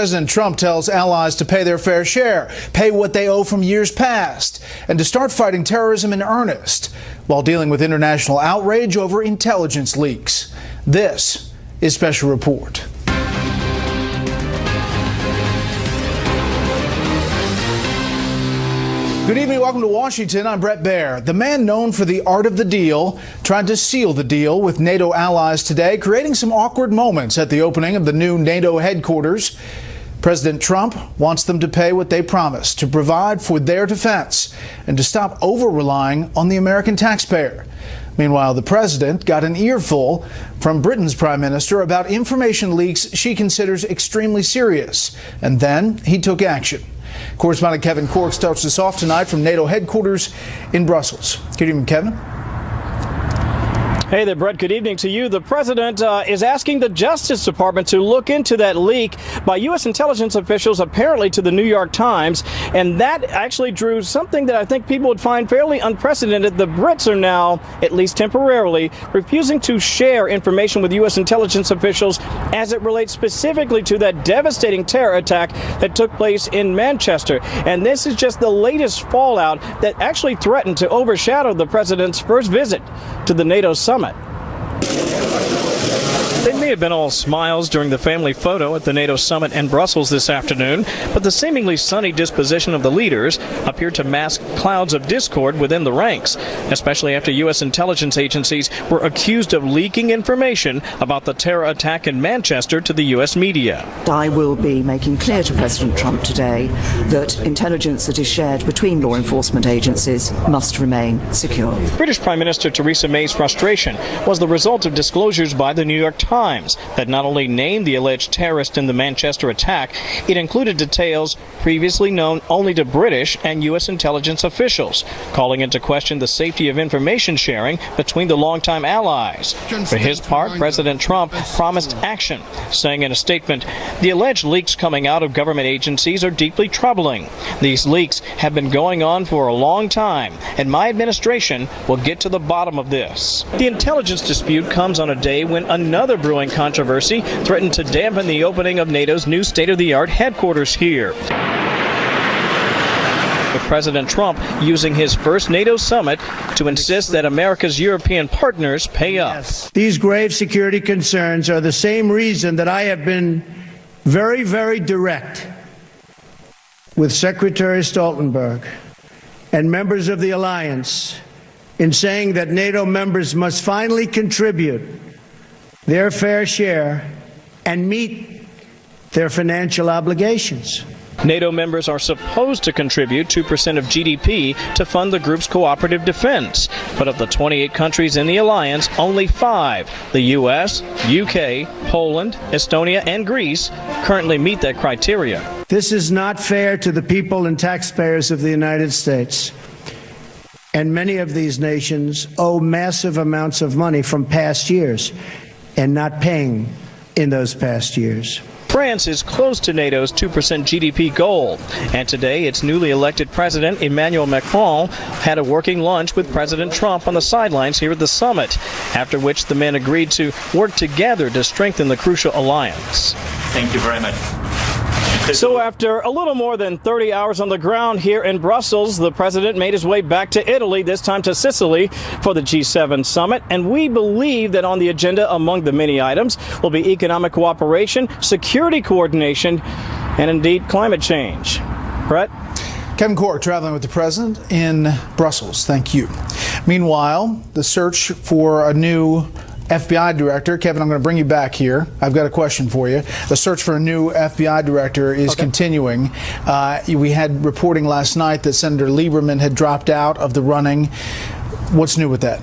President Trump tells allies to pay their fair share, pay what they owe from years past, and to start fighting terrorism in earnest while dealing with international outrage over intelligence leaks. This is Special Report. Good evening. Welcome to Washington. I'm Bret Baier. The man known for the art of the deal tried to seal the deal with NATO allies today, creating some awkward moments at the opening of the new NATO headquarters. President Trump wants them to pay what they promised, to provide for their defense and to stop over-relying on the American taxpayer. Meanwhile, the president got an earful from Britain's prime minister about information leaks she considers extremely serious, and then he took action. Correspondent Kevin Cork starts us off tonight from NATO headquarters in Brussels. Good evening, Kevin. Hey there, Brett. Good evening to you. The president is asking the Justice Department to look into that leak by U.S. intelligence officials, apparently to the New York Times. And that actually drew something that I think people would find fairly unprecedented. The Brits are now, at least temporarily, refusing to share information with U.S. intelligence officials as it relates specifically to that devastating terror attack that took place in Manchester. And this is just the latest fallout that actually threatened to overshadow the president's first visit to the NATO summit. They may have been all smiles during the family photo at the NATO summit in Brussels this afternoon, but the seemingly sunny disposition of the leaders appeared to mask clouds of discord within the ranks, especially after U.S. intelligence agencies were accused of leaking information about the terror attack in Manchester to the U.S. media. I will be making clear to President Trump today that intelligence that is shared between law enforcement agencies must remain secure. British Prime Minister Theresa May's frustration was the result of disclosures by the New York Times that not only named the alleged terrorist in the Manchester attack, it included details previously known only to British and U.S. intelligence officials, calling into question the safety of information sharing between the longtime allies. For his part, President Trump promised action, saying in a statement, "The alleged leaks coming out of government agencies are deeply troubling. These leaks have been going on for a long time, and my administration will get to the bottom of this." The intelligence dispute comes on a day when another brewing controversy threatened to dampen the opening of NATO's new state-of-the-art headquarters here, with President Trump using his first NATO summit to insist that America's European partners pay up. Yes. These grave security concerns are the same reason that I have been very, very direct with Secretary Stoltenberg and members of the alliance in saying that NATO members must finally contribute their fair share and meet their financial obligations. NATO members are supposed to contribute 2% of GDP to fund the group's cooperative defense. But of the 28 countries in the alliance, only 5, the U.S., UK, Poland, Estonia, and Greece, currently meet that criteria. This is not fair to the people and taxpayers of the United States. And many of these nations owe massive amounts of money from past years and not paying in those past years. France is close to NATO's 2% GDP goal, and today its newly elected president, Emmanuel Macron, had a working lunch with President Trump on the sidelines here at the summit, after which the men agreed to work together to strengthen the crucial alliance. Thank you very much. So after a little more than 30 hours on the ground here in Brussels, the president made his way back to Italy, this time to Sicily, for the G7 summit. And we believe that on the agenda, among the many items, will be economic cooperation, security coordination, and indeed climate change. Brett? Kevin Cork traveling with the president in Brussels. Thank you. Meanwhile, the search for a new FBI director. Kevin, I'm going to bring you back here. I've got a question for you. The search for a new FBI director is continuing. We had reporting last night that Senator Lieberman had dropped out of the running. What's new with that?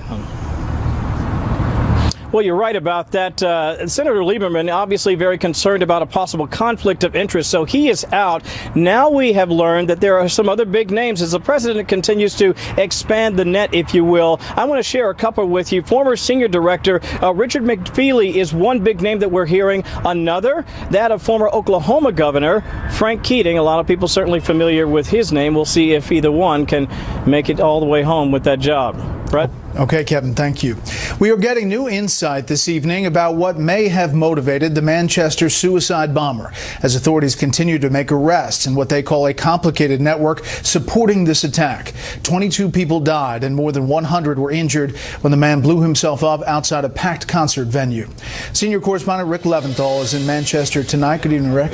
Well, you're right about that. Senator Lieberman obviously very concerned about a possible conflict of interest, so he is out. Now we have learned that there are some other big names as the president continues to expand the net, if you will. I want to share a couple with you. Former senior director Richard McFeely is one big name that we're hearing. Another, that of former Oklahoma Governor Frank Keating. A lot of people certainly familiar with his name. We'll see if either one can make it all the way home with that job. Brett? Okay, Kevin, thank you. We are getting new insight this evening about what may have motivated the Manchester suicide bomber as authorities continue to make arrests in what they call a complicated network supporting this attack. 22 people died and more than 100 were injured when the man blew himself up outside a packed concert venue. Senior correspondent Rick Leventhal is in Manchester tonight. Good evening, Rick.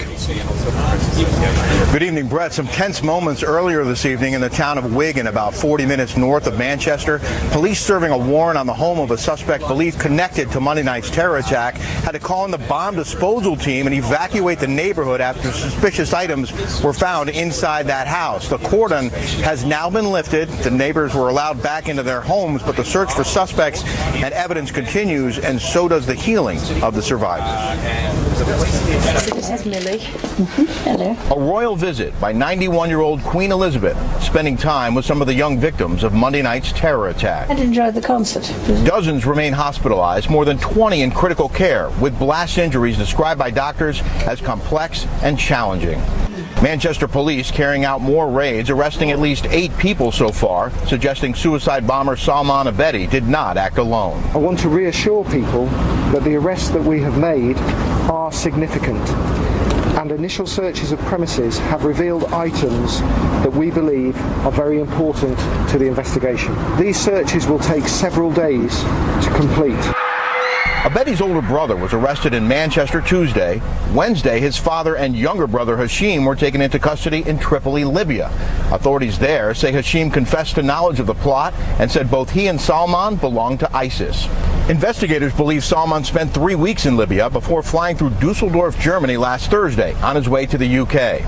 Good evening, Brett. Some tense moments earlier this evening in the town of Wigan, about 40 minutes north of Manchester. Police serving a warrant on the home of a suspect believed connected to Monday night's terror attack had to call in the bomb disposal team and evacuate the neighborhood after suspicious items were found inside that house. The cordon has now been lifted. The neighbors were allowed back into their homes, but the search for suspects and evidence continues, and so does the healing of the survivors. This is Millie. Hello. A royal visit by 91-year-old Queen Elizabeth, spending time with some of the young victims of Monday night's terror attack. I enjoyed the concert. Dozens remain hospitalized, more than 20 in critical care, with blast injuries described by doctors as complex and challenging. Manchester police carrying out more raids, arresting at least 8 people so far, suggesting suicide bomber Salman Abedi did not act alone. I want to reassure people that the arrests that we have made are significant, and initial searches of premises have revealed items that we believe are very important to the investigation. These searches will take several days to complete. Abedi's older brother was arrested in Manchester Tuesday. Wednesday, his father and younger brother Hashim were taken into custody in Tripoli, Libya. Authorities there say Hashim confessed to knowledge of the plot and said both he and Salman belonged to ISIS. Investigators believe Salman spent 3 weeks in Libya before flying through Dusseldorf, Germany last Thursday on his way to the UK.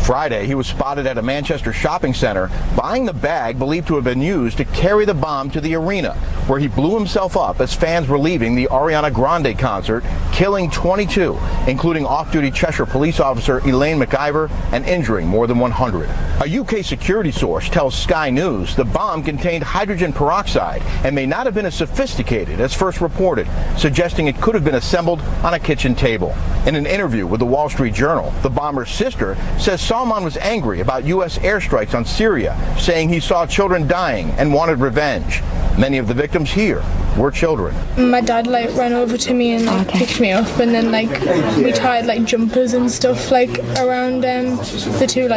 Friday, he was spotted at a Manchester shopping center buying the bag believed to have been used to carry the bomb to the arena, where he blew himself up as fans were leaving the Ariana Grande concert, killing 22, including off-duty Cheshire police officer Elaine McIver, and injuring more than 100. A UK security source tells Sky News the bomb contained hydrogen peroxide and may not have been as sophisticated as first reported, suggesting it could have been assembled on a kitchen table. In an interview with the Wall Street Journal, the bomber's sister says Salman was angry about U.S. airstrikes on Syria, saying he saw children dying and wanted revenge. Many of the victims here were children. My dad ran over to me and picked me up, and then we tied jumpers and stuff around the two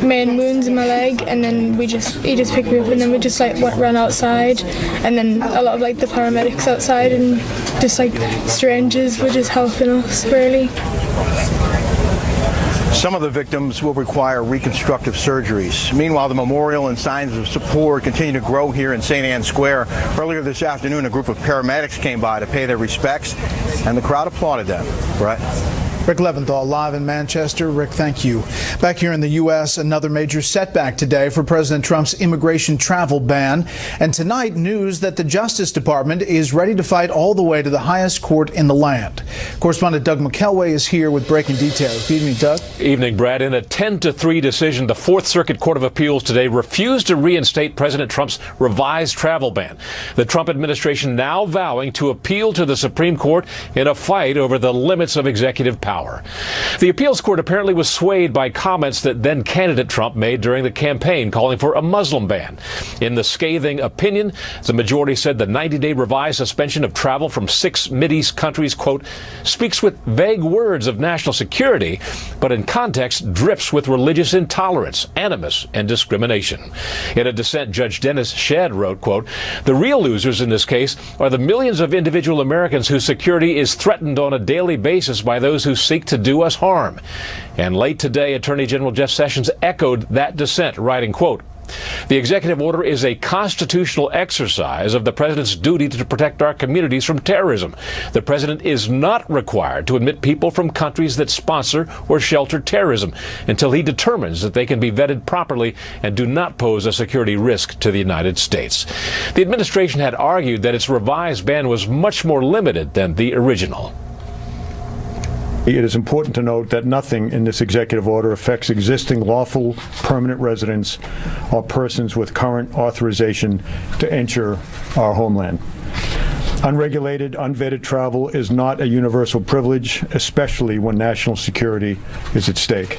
main wounds in my leg, and then he just picked me up, and then we just ran outside, and then a lot of the paramedics outside and just strangers were just helping us really. Some of the victims will require reconstructive surgeries. Meanwhile, the memorial and signs of support continue to grow here in St. Anne's Square. Earlier this afternoon, a group of paramedics came by to pay their respects, and the crowd applauded them. Right? Rick Leventhal live in Manchester. Rick, thank you. Back here in the U.S., another major setback today for President Trump's immigration travel ban. And tonight, news that the Justice Department is ready to fight all the way to the highest court in the land. Correspondent Doug McKelway is here with breaking details. Good evening, Doug. Evening, Brad. In a 10-3 decision, the Fourth Circuit Court of Appeals today refused to reinstate President Trump's revised travel ban. The Trump administration now vowing to appeal to the Supreme Court in a fight over the limits of executive power. The appeals court apparently was swayed by comments that then candidate Trump made during the campaign calling for a Muslim ban. In the scathing opinion, the majority said the 90-day revised suspension of travel from 6 Mideast countries, quote, speaks with vague words of national security, but in context drips with religious intolerance, animus, and discrimination. In a dissent, Judge Dennis Shedd wrote, quote, the real losers in this case are the millions of individual Americans whose security is threatened on a daily basis by those who seek to do us harm. And late today, Attorney General Jeff Sessions echoed that dissent, writing, quote, the executive order is a constitutional exercise of the president's duty to protect our communities from terrorism. The president is not required to admit people from countries that sponsor or shelter terrorism until he determines that they can be vetted properly and do not pose a security risk to the United States. The administration had argued that its revised ban was much more limited than the original. It is important to note that nothing in this executive order affects existing lawful permanent residents or persons with current authorization to enter our homeland. Unregulated, unvetted travel is not a universal privilege, especially when national security is at stake.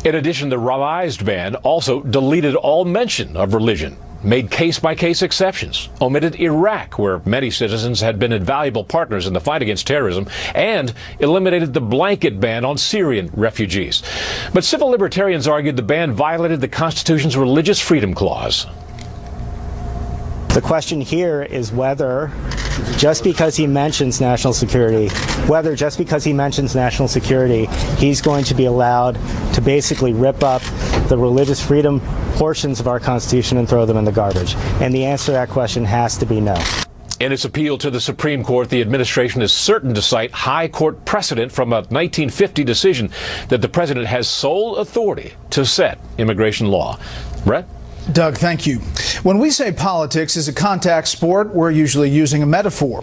In addition, the revised ban also deleted all mention of religion. made case-by-case exceptions, omitted Iraq, where many citizens had been invaluable partners in the fight against terrorism, and eliminated the blanket ban on Syrian refugees. But civil libertarians argued the ban violated the Constitution's religious freedom clause. The question here is whether just because he mentions national security, he's going to be allowed to basically rip up the religious freedom portions of our Constitution and throw them in the garbage. And the answer to that question has to be no. In its appeal to the Supreme Court, the administration is certain to cite high court precedent from a 1950 decision that the president has sole authority to set immigration law. Bret? Doug, thank you. When we say politics is a contact sport, we're usually using a metaphor.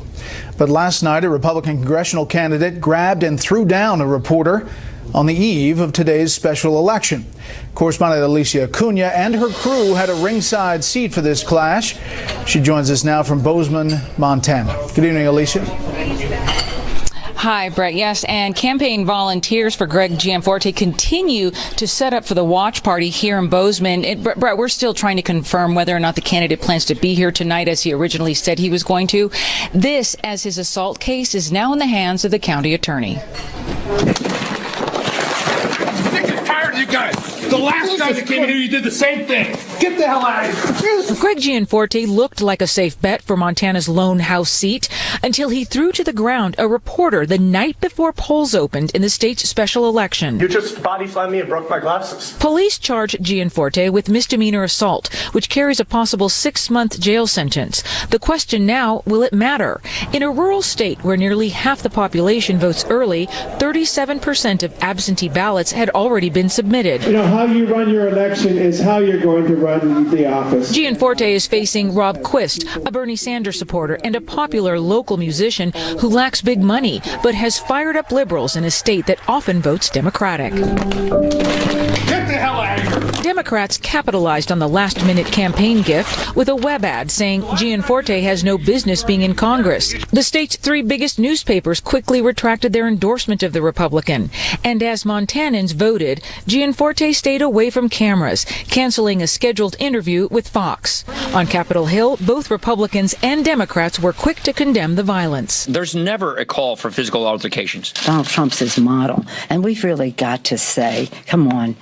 But last night, a Republican congressional candidate grabbed and threw down a reporter on the eve of today's special election. Correspondent Alicia Acuna and her crew had a ringside seat for this clash. She joins us now from Bozeman, Montana. Good evening, Alicia. Hi, Brett. Yes, and campaign volunteers for Greg Gianforte continue to set up for the watch party here in Bozeman. Brett, we're still trying to confirm whether or not the candidate plans to be here tonight as he originally said he was going to. This, as his assault case, is now in the hands of the county attorney. I'm sick and tired of you guys. The last time you came here, you did the same thing. Get the hell out of here. Greg Gianforte looked like a safe bet for Montana's lone House seat until he threw to the ground a reporter the night before polls opened in the state's special election. You just body slammed me and broke my glasses. Police charge Gianforte with misdemeanor assault, which carries a possible 6-month jail sentence. The question now, will it matter? In a rural state where nearly half the population votes early, 37% of absentee ballots had already been submitted. You know, how you run your election is how you're going to run the office. Gianforte is facing Rob Quist, a Bernie Sanders supporter and a popular local musician who lacks big money but has fired up liberals in a state that often votes Democratic. Get the hell out of here. Democrats capitalized on the last-minute campaign gift with a web ad saying Gianforte has no business being in Congress. The state's 3 biggest newspapers quickly retracted their endorsement of the Republican. And as Montanans voted, Gianforte stayed away from cameras, canceling a scheduled interview with Fox. On Capitol Hill, both Republicans and Democrats were quick to condemn the violence. There's never a call for physical altercations. Donald Trump's his model, and we've really got to say, come on,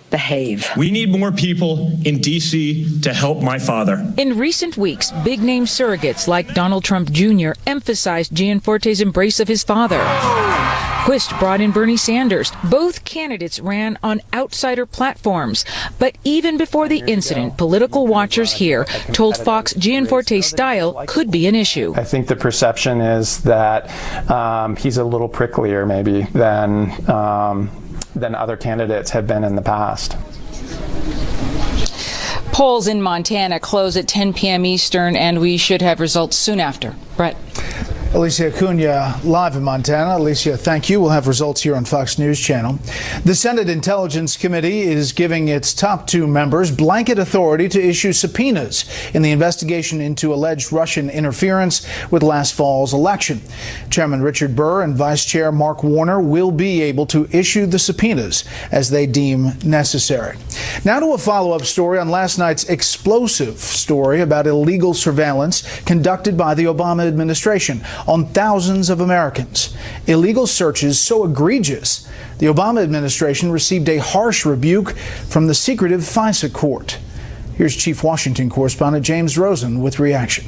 behave. We need more people in D.C. to help my father. In recent weeks, big-name surrogates like Donald Trump Jr. emphasized Gianforte's embrace of his father. Quist brought in Bernie Sanders. Both candidates ran on outsider platforms. But even before the incident, political watchers here told Fox Gianforte's style could be an issue. I think the perception is that he's a little pricklier maybe than other candidates have been in the past. Polls in Montana close at 10 p.m. Eastern, and we should have results soon after. Brett. Alicia Acuna live in Montana. Alicia, thank you. We'll have results here on Fox News Channel. The Senate Intelligence Committee is giving its top 2 members blanket authority to issue subpoenas in the investigation into alleged Russian interference with last fall's election. Chairman Richard Burr and Vice Chair Mark Warner will be able to issue the subpoenas as they deem necessary. Now to a follow-up story on last night's explosive story about illegal surveillance conducted by the Obama administration on thousands of Americans. Illegal searches so egregious, the Obama administration received a harsh rebuke from the secretive FISA court. Here's Chief Washington correspondent James Rosen with reaction.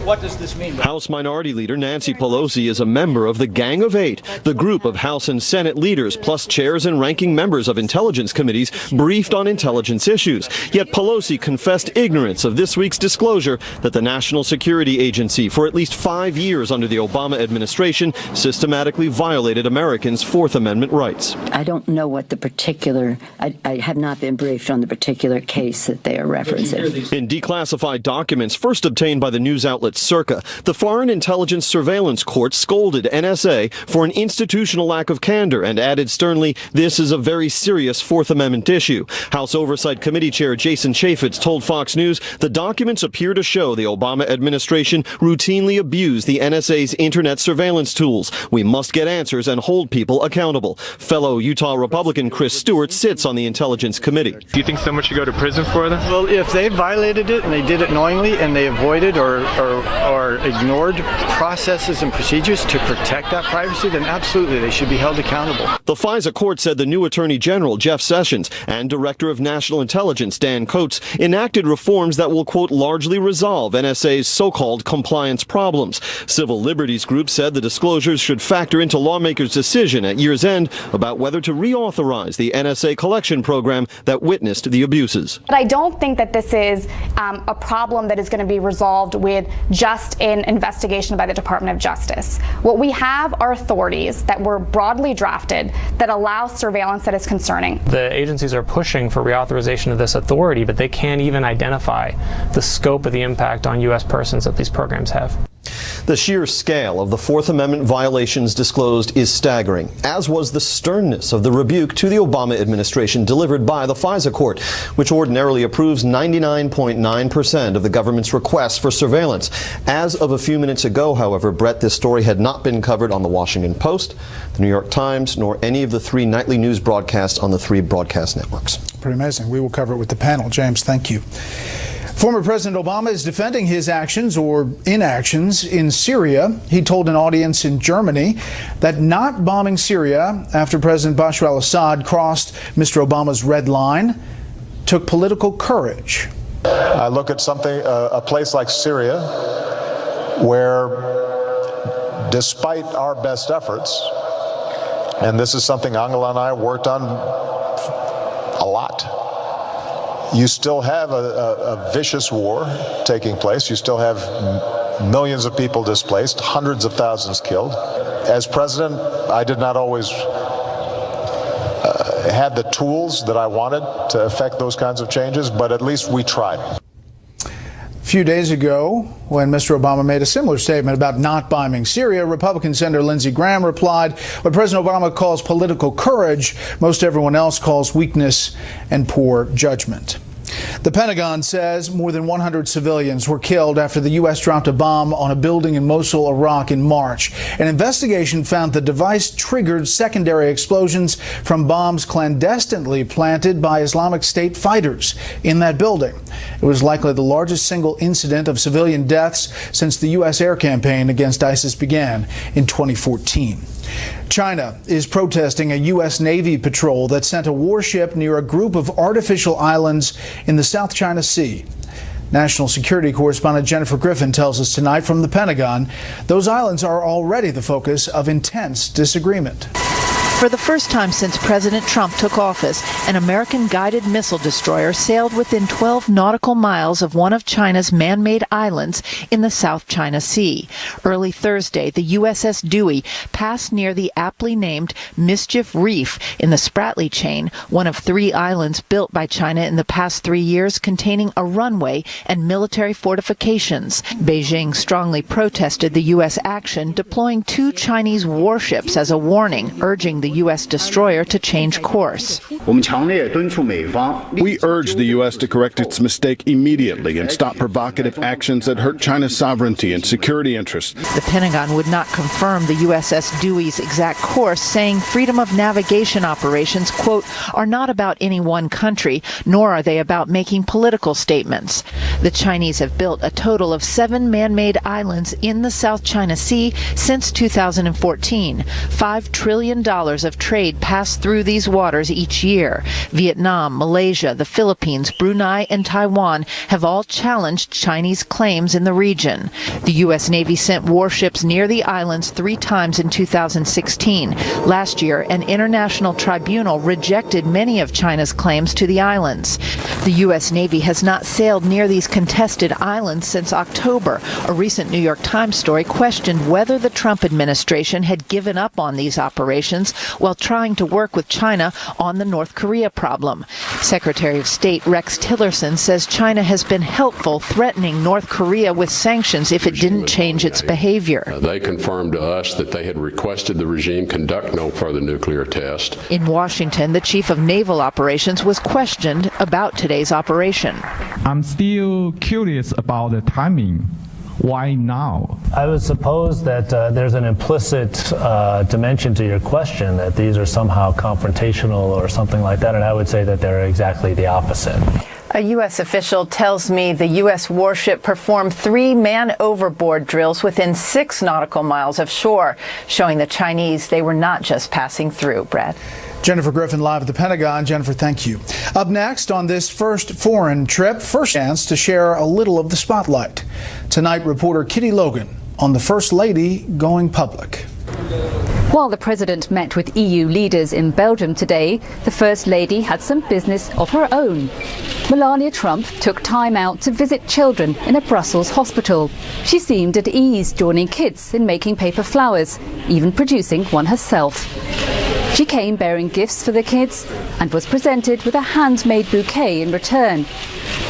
What does this mean? House Minority Leader Nancy Pelosi is a member of the Gang of Eight, the group of House and Senate leaders, plus chairs and ranking members of intelligence committees briefed on intelligence issues. Yet Pelosi confessed ignorance of this week's disclosure that the National Security Agency, for at least 5 years under the Obama administration, systematically violated Americans' Fourth Amendment rights. I don't know what the particular, I have not been briefed on the particular case that they are referencing. In declassified documents first obtained by the news outlet its circa. The Foreign Intelligence Surveillance Court scolded NSA for an institutional lack of candor and added sternly, this is a very serious Fourth Amendment issue. House Oversight Committee Chair Jason Chaffetz told Fox News the documents appear to show the Obama administration routinely abused the NSA's internet surveillance tools. We must get answers and hold people accountable. Fellow Utah Republican Chris Stewart sits on the Intelligence Committee. Do you think someone should go to prison for this? Well, if they violated it and they did it knowingly and they avoided or ignored processes and procedures to protect that privacy, then absolutely they should be held accountable. The FISA court said the new Attorney General, Jeff Sessions, and Director of National Intelligence, Dan Coates, enacted reforms that will, quote, largely resolve NSA's so-called compliance problems. Civil liberties groups said the disclosures should factor into lawmakers' decision at year's end about whether to reauthorize the NSA collection program that witnessed the abuses. But I don't think that this is a problem that is going to be resolved with just an investigation by the Department of Justice. What we have are authorities that were broadly drafted that allow surveillance that is concerning. The agencies are pushing for reauthorization of this authority, but they can't even identify the scope of the impact on U.S. persons that these programs have. The sheer scale of the Fourth Amendment violations disclosed is staggering, as was the sternness of the rebuke to the Obama administration delivered by the FISA court, which ordinarily approves 99.9% of the government's requests for surveillance. As of a few minutes ago, however, Bret, this story had not been covered on the Washington Post, the New York Times, nor any of the 3 nightly news broadcasts on the 3 broadcast networks. Pretty amazing. We will cover it with the panel. James, thank you. Former President Obama is defending his actions or inactions in Syria. He told an audience in Germany that not bombing Syria after President Bashar al-Assad crossed Mr. Obama's red line took political courage. I look at a place like Syria, where despite our best efforts, and this is something Angela and I worked on a lot, you still have a vicious war taking place. You still have millions of people displaced, hundreds of thousands killed. As president, I did not always have the tools that I wanted to affect those kinds of changes, but at least we tried. A few days ago, when Mr. Obama made a similar statement about not bombing Syria, Republican Senator Lindsey Graham replied, what President Obama calls political courage, most everyone else calls weakness and poor judgment. The Pentagon says more than 100 civilians were killed after the U.S. dropped a bomb on a building in Mosul, Iraq in March. An investigation found the device triggered secondary explosions from bombs clandestinely planted by Islamic State fighters in that building. It was likely the largest single incident of civilian deaths since the U.S. air campaign against ISIS began in 2014. China is protesting a U.S. Navy patrol that sent a warship near a group of artificial islands in the South China Sea. National security correspondent Jennifer Griffin tells us tonight from the Pentagon, those islands are already the focus of intense disagreement. For the first time since President Trump took office, an American guided missile destroyer sailed within 12 nautical miles of one of China's man-made islands in the South China Sea. Early Thursday, the USS Dewey passed near the aptly named Mischief Reef in the Spratly Chain, one of 3 islands built by China in the past 3 years containing a runway and military fortifications. Beijing strongly protested the U.S. action, deploying 2 Chinese warships as a warning, urging the U.S. destroyer to change course. We urge the U.S. to correct its mistake immediately and stop provocative actions that hurt China's sovereignty and security interests. The Pentagon would not confirm the USS Dewey's exact course, saying freedom of navigation operations, quote, are not about any one country, nor are they about making political statements. The Chinese have built a total of 7 man-made islands in the South China Sea since 2014. $5 trillion of trade pass through these waters each year. Vietnam, Malaysia, the Philippines, Brunei, and Taiwan have all challenged Chinese claims in the region. The U.S. Navy sent warships near the islands 3 times in 2016. Last year, an international tribunal rejected many of China's claims to the islands. The U.S. Navy has not sailed near these contested islands since October. A recent New York Times story questioned whether the Trump administration had given up on these operations while trying to work with China on the North Korea problem. Secretary of State Rex Tillerson says China has been helpful, threatening North Korea with sanctions if it didn't change its behavior. They confirmed to us that they had requested the regime conduct no further nuclear test. In Washington, the chief of naval operations was questioned about today's operation. I'm still curious about the timing. Why now? I would suppose that there's an implicit dimension to your question that these are somehow confrontational or something like that, and I would say that they're exactly the opposite. A U.S. official tells me the U.S. warship performed 3 man-overboard drills within 6 nautical miles of shore, showing the Chinese they were not just passing through. Brett. Jennifer Griffin live at the Pentagon. Jennifer, thank you. Up next on this first foreign trip, first chance to share a little of the spotlight. Tonight, reporter Kitty Logan on the First Lady going public. While the president met with EU leaders in Belgium today, the First Lady had some business of her own. Melania Trump took time out to visit children in a Brussels hospital. She seemed at ease joining kids in making paper flowers, even producing one herself. She came bearing gifts for the kids and was presented with a handmade bouquet in return.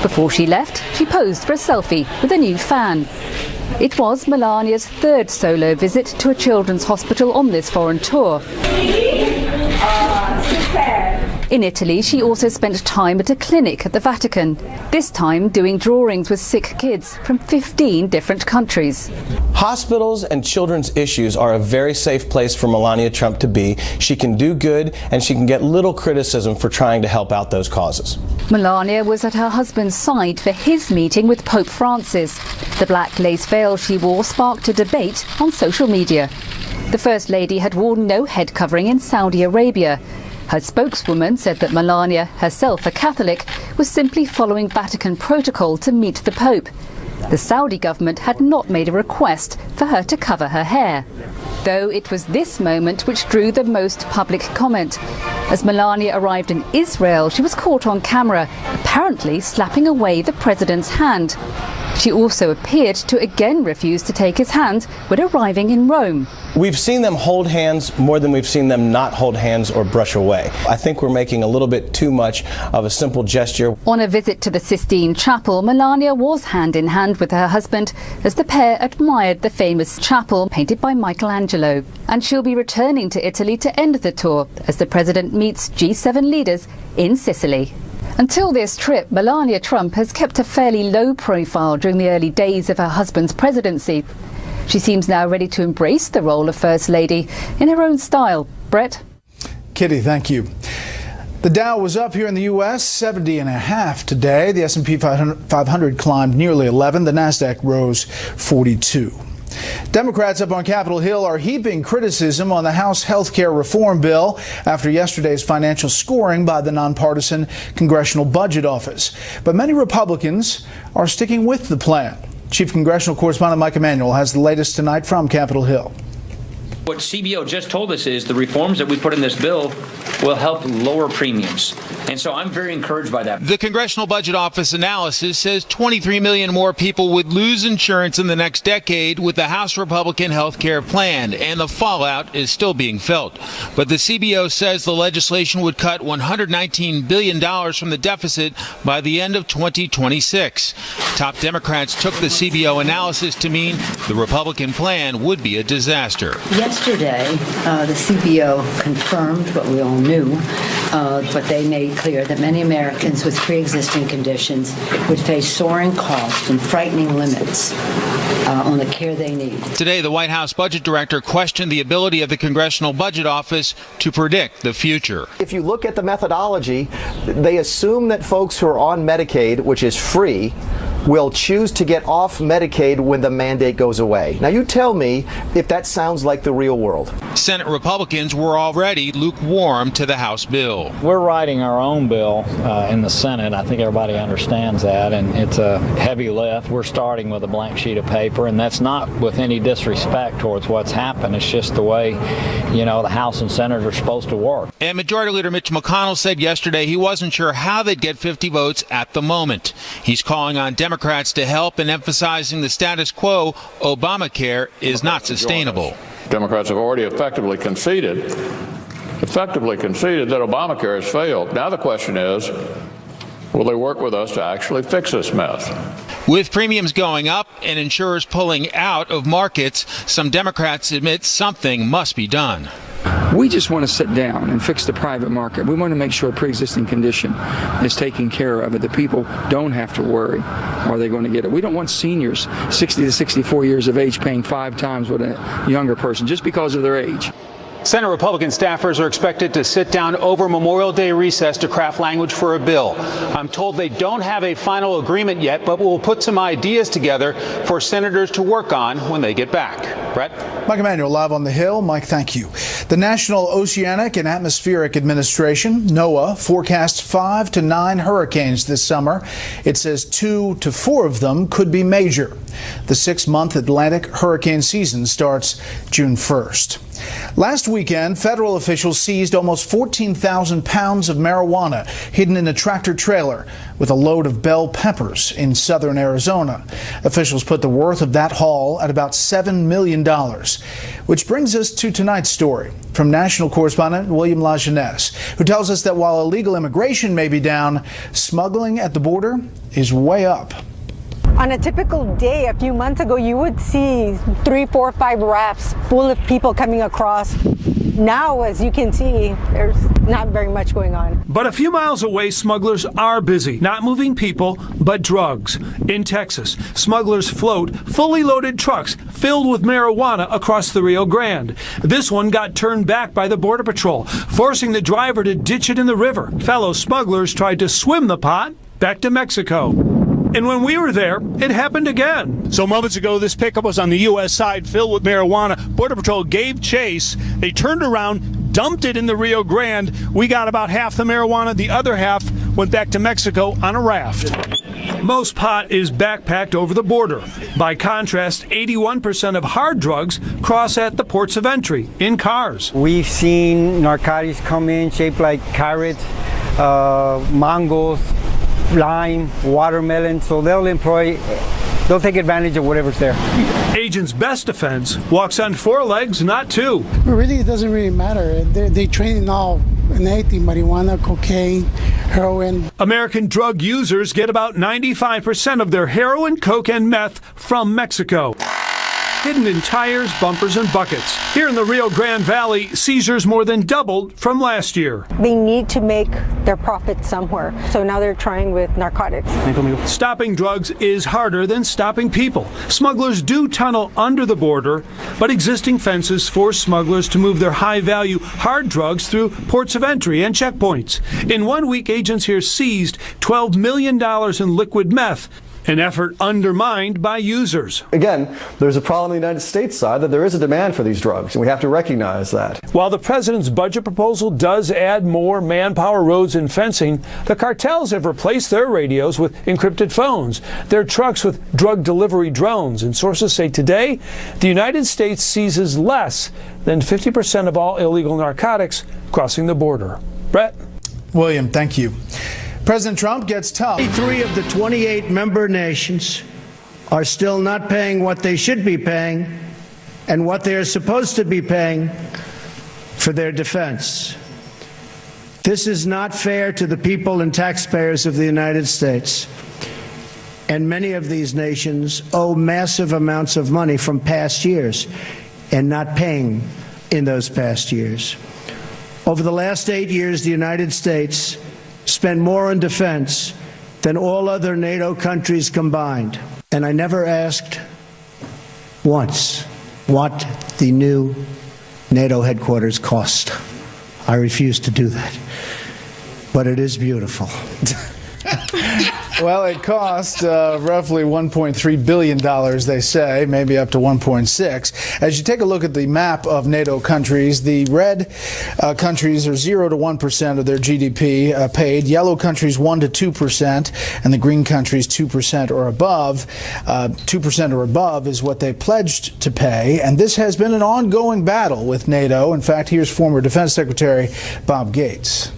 Before she left, she posed for a selfie with a new fan. It was Melania's 3rd solo visit to a children's hospital on this foreign tour. In Italy, she also spent time at a clinic at the Vatican, this time doing drawings with sick kids from 15 different countries. Hospitals and children's issues are a very safe place for Melania Trump to be. She can do good, and she can get little criticism for trying to help out those causes. Melania was at her husband's side for his meeting with Pope Francis. The black lace veil she wore sparked a debate on social media. The First Lady had worn no head covering in Saudi Arabia. Her spokeswoman said that Melania, herself a Catholic, was simply following Vatican protocol to meet the Pope. The Saudi government had not made a request for her to cover her hair. Though it was this moment which drew the most public comment. As Melania arrived in Israel, she was caught on camera, apparently slapping away the president's hand. She also appeared to again refuse to take his hand when arriving in Rome. We've seen them hold hands more than we've seen them not hold hands or brush away. I think we're making a little bit too much of a simple gesture. On a visit to the Sistine Chapel, Melania was hand in hand with her husband as the pair admired the famous chapel painted by Michelangelo. And she'll be returning to Italy to end the tour as the president meets G7 leaders in Sicily. Until this trip, Melania Trump has kept a fairly low profile during the early days of her husband's presidency. She seems now ready to embrace the role of First Lady in her own style. Brett? Kitty, thank you. The Dow was up here in the U.S. 70.5 today. The S&P 500 climbed nearly 11. The Nasdaq rose 42. Democrats up on Capitol Hill are heaping criticism on the House health care reform bill after yesterday's financial scoring by the nonpartisan Congressional Budget Office. But many Republicans are sticking with the plan. Chief Congressional Correspondent Mike Emanuel has the latest tonight from Capitol Hill. What CBO just told us is the reforms that we put in this bill will help lower premiums. And so I'm very encouraged by that. The Congressional Budget Office analysis says 23 million more people would lose insurance in the next decade with the House Republican health care plan, and the fallout is still being felt. But the CBO says the legislation would cut $119 billion from the deficit by the end of 2026. Top Democrats took the CBO analysis to mean the Republican plan would be a disaster. Yesterday, the CBO confirmed what we all knew, but they made clear that many Americans with pre-existing conditions would face soaring costs and frightening limits on the care they need. Today, the White House budget director questioned the ability of the Congressional Budget Office to predict the future. If you look at the methodology, they assume that folks who are on Medicaid, which is free, will choose to get off Medicaid when the mandate goes away. Now you tell me if that sounds like the real world. Senate Republicans were already lukewarm to the House bill. We're writing our own bill in the Senate. I think everybody understands that, and it's a heavy lift. We're starting with a blank sheet of paper, and that's not with any disrespect towards what's happened. It's just the way, the House and Senate are supposed to work. And Majority Leader Mitch McConnell said yesterday he wasn't sure how they'd get 50 votes at the moment. He's calling on Democrats to help and emphasizing the status quo, Obamacare, is not sustainable. Democrats have already effectively conceded effectively conceded that Obamacare has failed. Now the question is, will they work with us to actually fix this mess? With premiums going up and insurers pulling out of markets, some Democrats admit something must be done. We just want to sit down and fix the private market. We want to make sure a pre-existing condition is taken care of, and the people don't have to worry, are they going to get it? We don't want seniors 60 to 64 years of age paying 5 times what a younger person just because of their age. Senate Republican staffers are expected to sit down over Memorial Day recess to craft language for a bill. I'm told they don't have a final agreement yet, but will put some ideas together for senators to work on when they get back. Brett? Mike Emanuel live on the Hill. Mike, thank you. The National Oceanic and Atmospheric Administration, NOAA, forecasts 5 to 9 hurricanes this summer. It says 2 to 4 of them could be major. The 6-month Atlantic hurricane season starts June 1st. Last weekend, federal officials seized almost 14,000 pounds of marijuana hidden in a tractor trailer with a load of bell peppers in southern Arizona. Officials put the worth of that haul at about $7 million, which brings us to tonight's story from national correspondent William LaJeunesse, who tells us that while illegal immigration may be down, smuggling at the border is way up. On a typical day a few months ago, you would see 3, 4, 5 rafts full of people coming across. Now, as you can see, there's not very much going on. But a few miles away, smugglers are busy, not moving people, but drugs. In Texas, smugglers float fully loaded trucks filled with marijuana across the Rio Grande. This one got turned back by the Border Patrol, forcing the driver to ditch it in the river. Fellow smugglers tried to swim the pot back to Mexico. And when we were there, it happened again. So moments ago, this pickup was on the U.S. side filled with marijuana. Border Patrol gave chase. They turned around, dumped it in the Rio Grande. We got about half the marijuana. The other half went back to Mexico on a raft. Most pot is backpacked over the border. By contrast, 81% of hard drugs cross at the ports of entry in cars. We've seen narcotics come in shaped like carrots, mangoes, lime, watermelon, so they'll take advantage of whatever's there. Agent's best defense, walks on 4 legs, not 2. Really, it doesn't really matter. They train in all and anything, marijuana, cocaine, heroin. American drug users get about 95% of their heroin, coke, and meth from Mexico. Hidden in tires, bumpers, and buckets. Here in the Rio Grande Valley, seizures more than doubled from last year. They need to make their profit somewhere, so now they're trying with narcotics. Stopping drugs is harder than stopping people. Smugglers do tunnel under the border, but existing fences force smugglers to move their high-value hard drugs through ports of entry and checkpoints. In 1 week, agents here seized $12 million in liquid meth, an effort undermined by users. Again, there's a problem on the United States side that there is a demand for these drugs, and we have to recognize that. While the president's budget proposal does add more manpower, roads, and fencing, the cartels have replaced their radios with encrypted phones, their trucks with drug delivery drones, and sources say today the United States seizes less than 50% of all illegal narcotics crossing the border. Brett? William, thank you. President Trump gets tough. 23 of the 28 member nations are still not paying what they should be paying and what they are supposed to be paying for their defense. This is not fair to the people and taxpayers of the United States. And many of these nations owe massive amounts of money from past years and not paying in those past years. Over the last 8 years, the United States spent more on defense than all other NATO countries combined. And I never asked once what the new NATO headquarters cost. I refuse to do that. But it is beautiful. Well, it cost roughly $1.3 billion, they say, maybe up to 1.6. As you take a look at the map of NATO countries, the red countries are 0 to 1% of their GDP paid, yellow countries 1 to 2%, and the green countries 2% or above. 2% or above is what they pledged to pay, and this has been an ongoing battle with NATO. In fact, here's former Defense Secretary Bob Gates.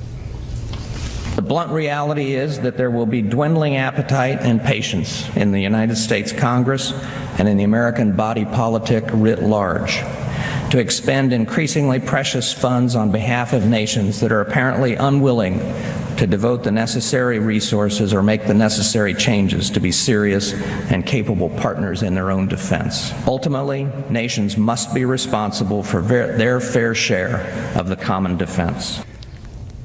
The blunt reality is that there will be dwindling appetite and patience in the United States Congress and in the American body politic writ large to expend increasingly precious funds on behalf of nations that are apparently unwilling to devote the necessary resources or make the necessary changes to be serious and capable partners in their own defense. Ultimately, nations must be responsible for their fair share of the common defense.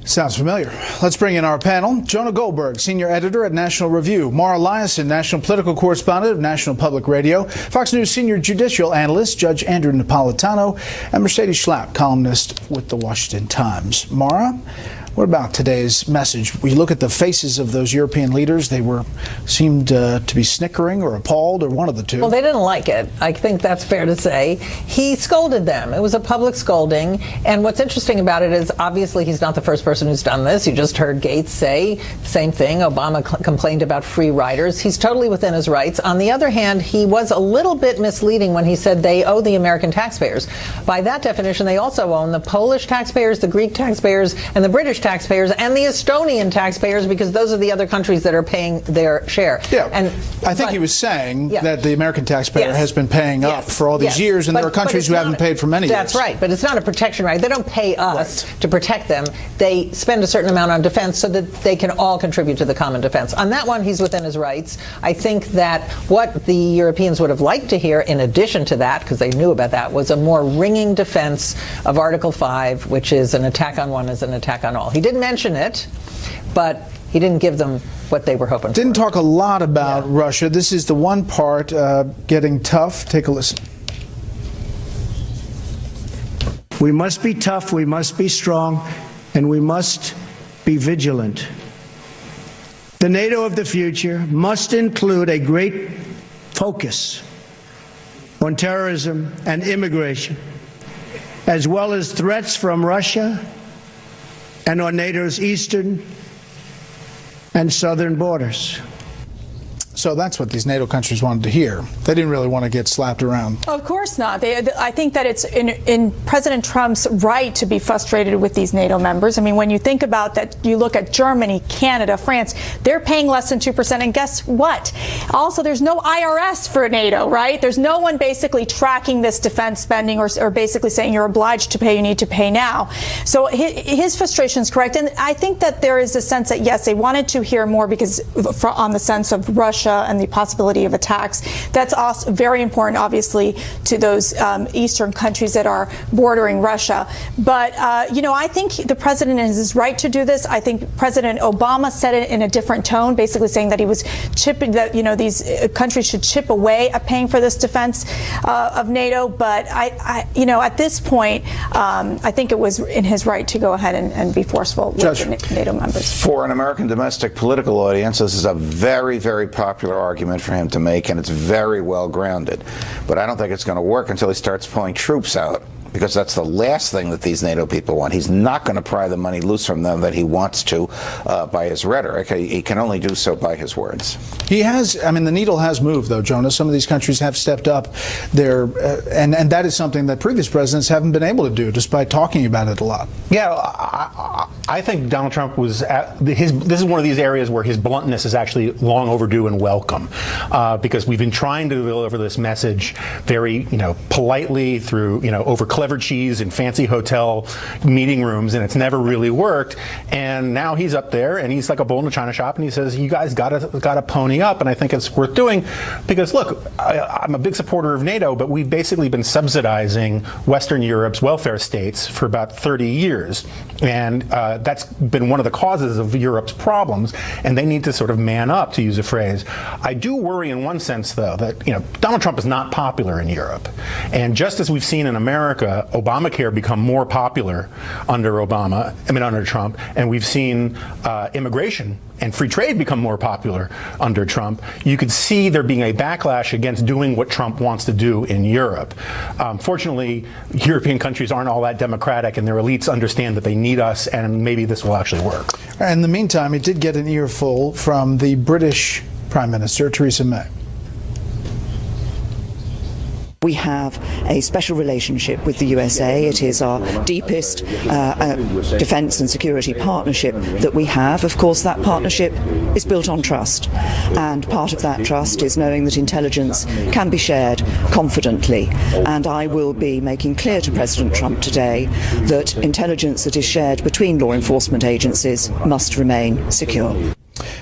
Sounds familiar. Let's bring in our panel. Jonah Goldberg, senior editor at National Review. Mara Liasson, national political correspondent of National Public Radio. Fox News senior judicial analyst, Judge Andrew Napolitano. And Mercedes Schlapp, columnist with the Washington Times. Mara, what about today's message? We look at the faces of those European leaders. They seemed to be snickering or appalled, or one of the two. Well, they didn't like it. I think that's fair to say. He scolded them. It was a public scolding. And what's interesting about it is, obviously, he's not the first person who's done this. You just heard Gates say the same thing. Obama complained about free riders. He's totally within his rights. On the other hand, he was a little bit misleading when he said they owe the American taxpayers. By that definition, they also own the Polish taxpayers, the Greek taxpayers, and the British taxpayers, and the Estonian taxpayers, because those are the other countries that are paying their share. Yeah, and I think he was saying that the American taxpayer has been paying up for all these years, and there are countries who haven't paid for many years. That's right, but it's not a protection right. They don't pay us to protect them. They spend a certain amount on defense so that they can all contribute to the common defense. On that one, he's within his rights. I think that what the Europeans would have liked to hear, in addition to that, because they knew about that, was a more ringing defense of Article 5, which is an attack on one is an attack on all. He didn't mention it, but he didn't give them what they were hoping for. Didn't talk a lot about Russia. This is the one part getting tough. Take a listen. We must be tough, we must be strong, and we must be vigilant. The NATO of the future must include a great focus on terrorism and immigration, as well as threats from Russia and on NATO's eastern and southern borders. So that's what these NATO countries wanted to hear. They didn't really want to get slapped around. Of course not. I think that it's in President Trump's right to be frustrated with these NATO members. I mean, when you think about that, you look at Germany, Canada, France, they're paying less than 2%. And guess what? Also, there's no IRS for NATO, right? There's no one basically tracking this defense spending or basically saying you're obliged to pay, you need to pay now. So his frustration is correct. And I think that there is a sense that, yes, they wanted to hear more because on the sense of Russia and the possibility of attacks. That's also very important, obviously, to those eastern countries that are bordering Russia. But, I think the president has his right to do this. I think President Obama said it in a different tone, basically saying that he was chipping, that, these countries should chip away at paying for this defense of NATO. But, at this point, I think it was in his right to go ahead and be forceful with the NATO members. For an American domestic political audience, this is a very, very popular argument for him to make, and it's very well grounded. But I don't think it's going to work until he starts pulling troops out, because that's the last thing that these NATO people want. He's not going to pry the money loose from them that he wants to by his rhetoric. He can only do so by his words. He has, the needle has moved, though, Jonah. Some of these countries have stepped up there, and that is something that previous presidents haven't been able to do, despite talking about it a lot. Yeah, I think Donald Trump was this is one of these areas where his bluntness is actually long overdue and welcome, because we've been trying to deliver this message very, politely through, over clever cheese in fancy hotel meeting rooms, and it's never really worked. And now he's up there, and he's like a bull in a china shop, and he says, "You guys gotta pony up." And I think it's worth doing, because look, I'm a big supporter of NATO, but we've basically been subsidizing Western Europe's welfare states for about 30 years, and that's been one of the causes of Europe's problems. And they need to sort of man up, to use a phrase. I do worry, in one sense, though, that Donald Trump is not popular in Europe, and just as we've seen in America, Obamacare become more popular under Trump, and we've seen immigration and free trade become more popular under Trump. You could see there being a backlash against doing what Trump wants to do in Europe. Fortunately, European countries aren't all that democratic, and their elites understand that they need us, and maybe this will actually work. In the meantime, he did get an earful from the British Prime Minister, Theresa May. We have a special relationship with the USA. It is our deepest defense and security partnership that we have. Of course, that partnership is built on trust, and part of that trust is knowing that intelligence can be shared confidently. And I will be making clear to President Trump today that intelligence that is shared between law enforcement agencies must remain secure.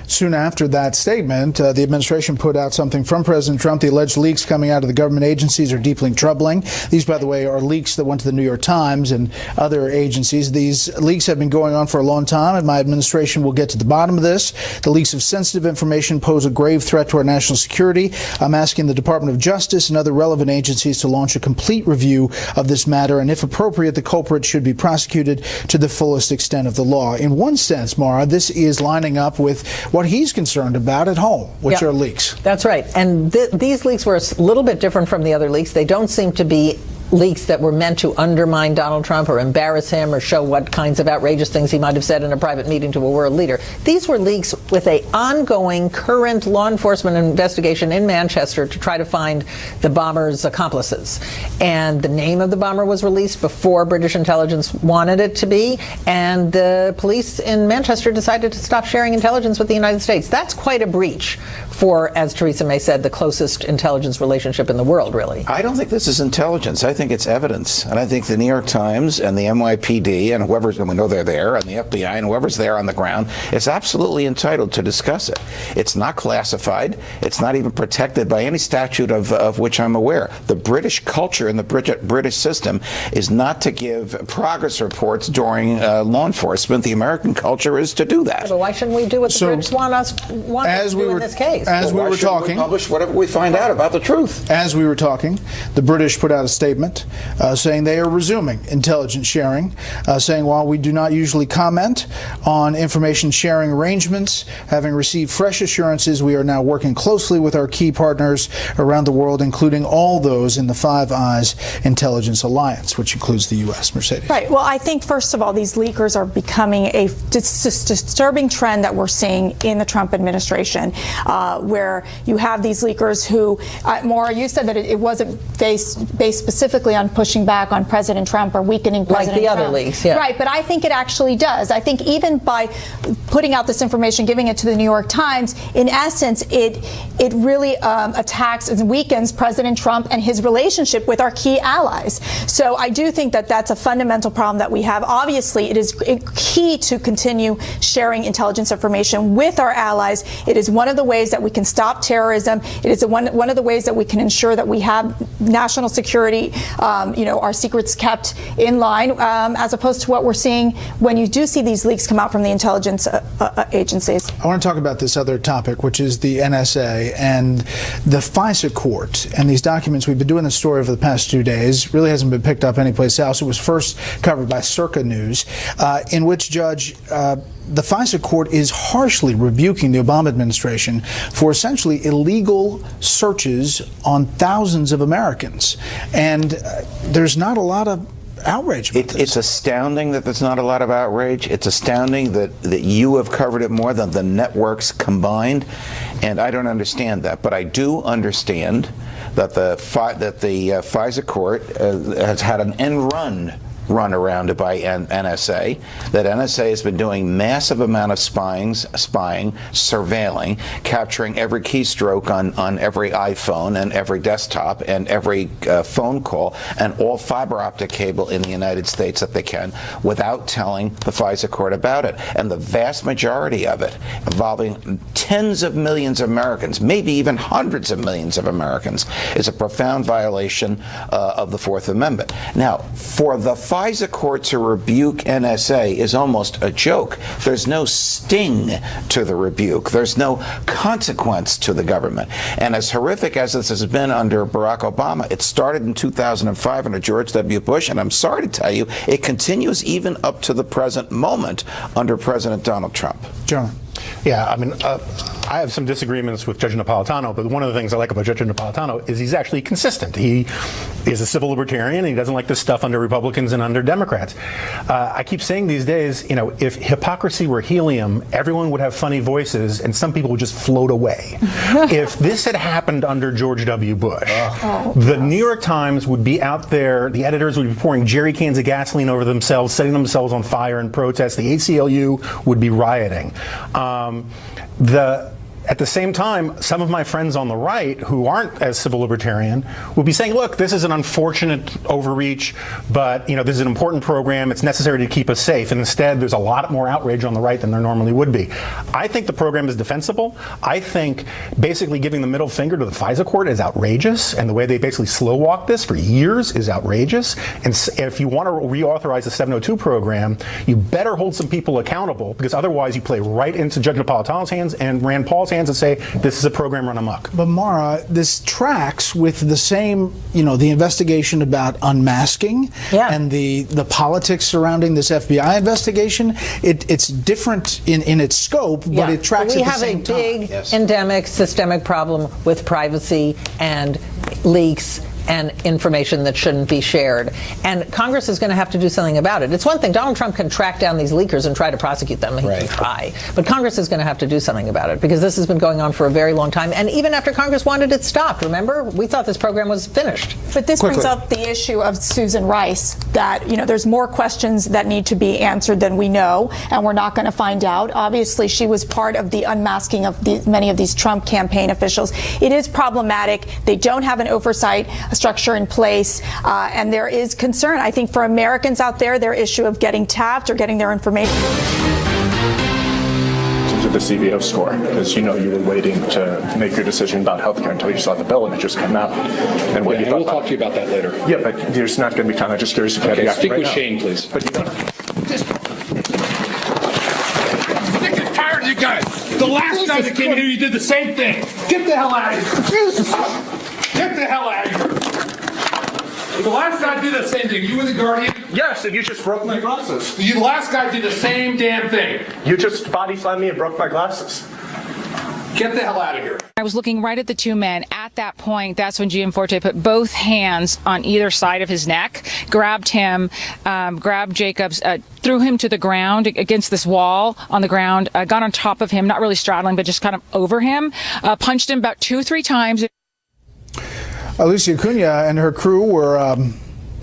Soon after that statement, the administration put out something from President Trump. The alleged leaks coming out of the government agencies are deeply troubling. These, by the way, are leaks that went to the New York Times and other agencies. These leaks have been going on for a long time, and my administration will get to the bottom of this. The leaks of sensitive information pose a grave threat to our national security. I'm asking the Department of Justice and other relevant agencies to launch a complete review of this matter, and if appropriate, the culprit should be prosecuted to the fullest extent of the law. In one sense, Mara, this is lining up with what he's concerned about at home, which are leaks. That's right. And these leaks were a little bit different from the other leaks. They don't seem to be leaks that were meant to undermine Donald Trump or embarrass him or show what kinds of outrageous things he might have said in a private meeting to a world leader. These were leaks with an ongoing current law enforcement investigation in Manchester to try to find the bomber's accomplices. And the name of the bomber was released before British intelligence wanted it to be, and the police in Manchester decided to stop sharing intelligence with the United States. That's quite a breach for, as Theresa May said, the closest intelligence relationship in the world, really. I don't think this is intelligence. I think it's evidence. And I think the New York Times and the NYPD and whoever's, and we know they're there, and the FBI and whoever's there on the ground is absolutely entitled to discuss it. It's not classified. It's not even protected by any statute of which I'm aware. The British culture and the British system is not to give progress reports during law enforcement. The American culture is to do that. Yeah, but why shouldn't we do what the Brits want us to do in this case? As we were talking, we publish whatever we find out about the truth. As we were talking, the British put out a statement saying they are resuming intelligence sharing, saying while we do not usually comment on information sharing arrangements, having received fresh assurances, we are now working closely with our key partners around the world, including all those in the Five Eyes Intelligence Alliance, which includes the U.S. Mercedes. Right. Well, I think, first of all, these leakers are becoming a disturbing trend that we're seeing in the Trump administration, where you have these leakers who, Maura, you said that it wasn't based specifically on pushing back on President Trump or weakening President Trump. Like the other leaks, yeah. Right, but I think it actually does. I think even by putting out this information, giving it to the New York Times, in essence, it really attacks and weakens President Trump and his relationship with our key allies. So I do think that that's a fundamental problem that we have. Obviously, it is key to continue sharing intelligence information with our allies. It is one of the ways that we can stop terrorism. It is one of the ways that we can ensure that we have national security, our secrets kept in line, as opposed to what we're seeing when you do see these leaks come out from the intelligence agencies. I want to talk about this other topic, which is the NSA and the FISA court and these documents. We've been doing this story over the past 2 days. Really hasn't been picked up anyplace else. It was first covered by Circa News, in which the FISA court is harshly rebuking the Obama administration for essentially illegal searches on thousands of Americans. And there's not a lot of outrage about this. It's astounding that there's not a lot of outrage. It's astounding that you have covered it more than the networks combined. And I don't understand that. But I do understand that the FISA court has had an end run around it by NSA, that NSA has been doing massive amount of spying, surveilling, capturing every keystroke on every iPhone and every desktop and every phone call and all fiber optic cable in the United States that they can without telling the FISA court about it. And the vast majority of it involving tens of millions of Americans, maybe even hundreds of millions of Americans, is a profound violation of the Fourth Amendment. Now, for the FISA court to rebuke NSA is almost a joke. There's no sting to the rebuke. There's no consequence to the government. And as horrific as this has been under Barack Obama, it started in 2005 under George W. Bush, and I'm sorry to tell you, it continues even up to the present moment under President Donald Trump. John. Yeah, I mean, I have some disagreements with Judge Napolitano, but one of the things I like about Judge Napolitano is he's actually consistent. He is a civil libertarian, and he doesn't like this stuff under Republicans and under Democrats. I keep saying these days, you know, if hypocrisy were helium, everyone would have funny voices, and some people would just float away. If this had happened under George W. Bush, the New York Times would be out there, the editors would be pouring jerry cans of gasoline over themselves, setting themselves on fire in protest. The ACLU would be rioting. At the same time, some of my friends on the right who aren't as civil libertarian will be saying, look, this is an unfortunate overreach, but you know, this is an important program. It's necessary to keep us safe. And instead, there's a lot more outrage on the right than there normally would be. I think the program is defensible. I think basically giving the middle finger to the FISA court is outrageous, and the way they basically slow walked this for years is outrageous. And if you want to reauthorize the 702 program, you better hold some people accountable, because otherwise you play right into Judge Napolitano's hands and Rand Paul's hands and say this is a program run amok. But Mara, this tracks with the same, you know, the investigation about unmasking and the politics surrounding this FBI investigation. It's different in its scope, but it tracks at the same time. We have a big endemic systemic problem with privacy and leaks and information that shouldn't be shared. And Congress is going to have to do something about it. It's one thing, Donald Trump can track down these leakers and try to prosecute them. He can try. But Congress is going to have to do something about it, because this has been going on for a very long time. And even after Congress wanted it stopped, remember? We thought this program was finished. But this brings up the issue of Susan Rice, that, you know, there's more questions that need to be answered than we know, and we're not going to find out. Obviously, she was part of the unmasking of many of these Trump campaign officials. It is problematic. They don't have an oversight structure in place, and there is concern, I think, for Americans out there, their issue of getting tapped or getting their information. To the CBO score, because you know you were waiting to make your decision about healthcare until you saw the bill and it just came out. And what you thought we'll talk to you about that later. Yeah, but there's not going to be time. I'm just curious if you had to act speak right with now. Shane, please. But you don't. Sick and tired of you guys. The last guy that came in here, you did the same thing. Get the hell out of here. Get the hell out of here. The last guy did the same thing. You were the Guardian? Yes, and you just broke my glasses. The last guy did the same damn thing. You just body slammed me and broke my glasses. Get the hell out of here. I was looking right at the two men. At that point, that's when Gianforte put both hands on either side of his neck, grabbed him, grabbed Jacobs, threw him to the ground against this wall on the ground, got on top of him, not really straddling, but just kind of over him, punched him about 2 or 3 times. Alicia Cunha and her crew were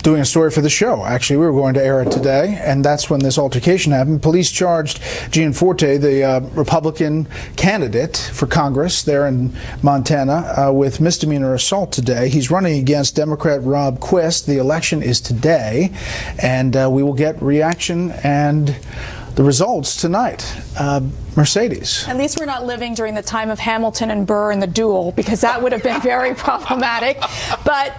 doing a story for the show. Actually, we were going to air it today, and that's when this altercation happened. Police charged Gianforte, the Republican candidate for Congress there in Montana, with misdemeanor assault today. He's running against Democrat Rob Quist. The election is today, and we will get reaction and the results tonight. Mercedes. At least we're not living during the time of Hamilton and Burr in the duel, because that would have been very problematic. But,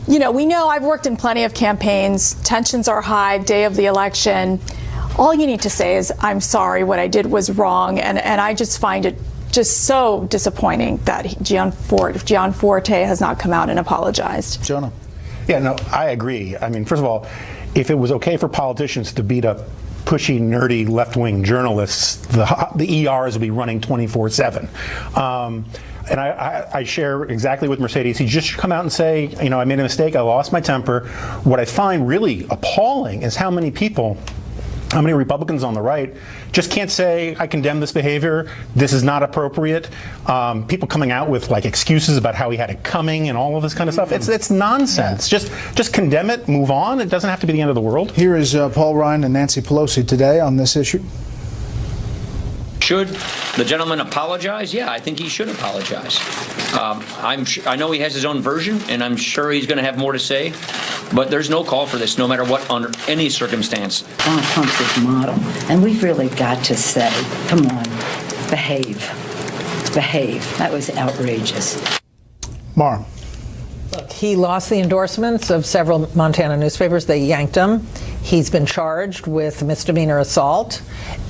you know, we know, I've worked in plenty of campaigns. Tensions are high, day of the election. All you need to say is, I'm sorry, what I did was wrong. And I just find it just so disappointing that Gianforte has not come out and apologized. Jonah. Yeah, no, I agree. I mean, first of all, if it was okay for politicians to beat up pushy, nerdy, left-wing journalists, the ERs would be running 24/7. And I share exactly with Mercedes. He just should come out and say, you know, I made a mistake, I lost my temper. What I find really appalling is how many Republicans on the right just can't say, I condemn this behavior, this is not appropriate. People coming out with like excuses about how he had it coming and all of this kind of stuff. It's nonsense. Just condemn it, move on. It doesn't have to be the end of the world. Here is Paul Ryan and Nancy Pelosi today on this issue. Should the gentleman apologize? Yeah, I think he should apologize. I know he has his own version, and I'm sure he's going to have more to say, but there's no call for this, no matter what, under any circumstance. Donald Trump's his model, and we've really got to say, come on, behave. Behave. That was outrageous. Mara. Look, he lost the endorsements of several Montana newspapers. They yanked him. He's been charged with misdemeanor assault,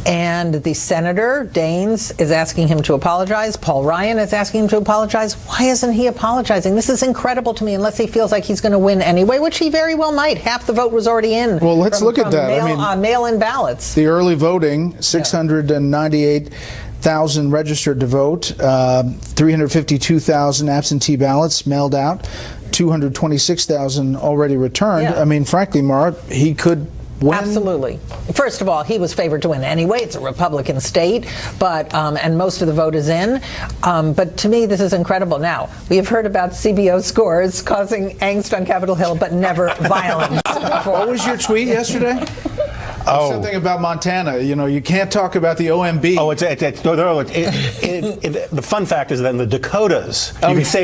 and the senator, Daines, is asking him to apologize. Paul Ryan is asking him to apologize. Why isn't he apologizing? This is incredible to me, unless he feels like he's going to win anyway, which he very well might. Half the vote was already in. Well, let's look at that. Mail-in ballots. The early voting, 698 1,000 registered to vote, 352,000 absentee ballots mailed out, 226,000 already returned. Yeah. I mean, frankly, Mara, he could win. Absolutely. First of all, he was favored to win anyway. It's a Republican state, but and most of the vote is in. But to me, this is incredible. Now, we have heard about CBO scores causing angst on Capitol Hill, but never violence. What was your tweet yesterday? Something about Montana. You know, you can't talk about the OMB. The fun fact is that in the Dakotas, you can say